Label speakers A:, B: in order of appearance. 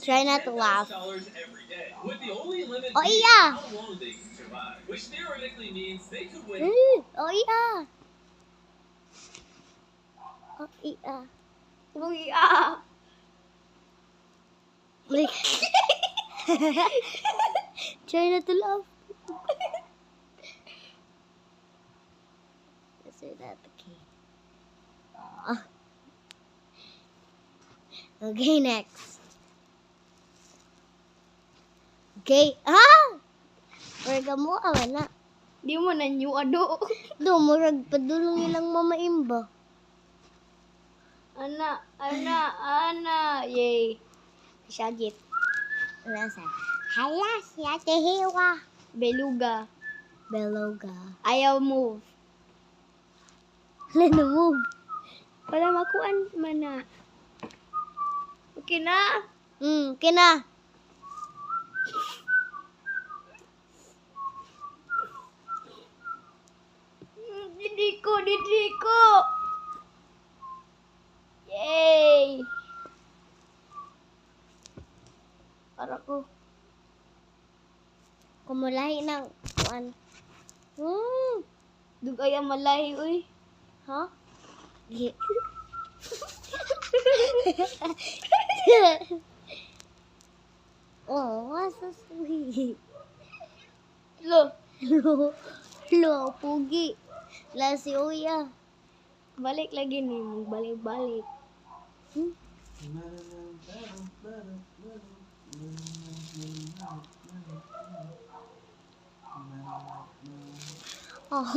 A: Try not to laugh. Oh iya. Oh iya. Oh iya.
B: Oh iya.
A: Like, try not to laugh. Is that okay? Okay, next. Okay. Warga mo na.
B: Di mo na nyo ado.
A: Murag padulong ilang mamaimba.
B: Ana. Yay. Syagit.
A: Nasa. Hala, si Ate Hiwa.
B: Beluga.
A: Beluga.
B: Ayaw move.
A: Lano move.
B: Wala makuan man na. Okay na.
A: Okay na.
B: Didiko. Yay. Para ko.
A: Kumulahi ng kuan.
B: Dugay ang malahi, uy.
A: Ha? Oh, what's so sweet?
B: Lo.
A: Pugi. La si Uya.
B: Balik lagi nih, balik-balik.
A: Oh.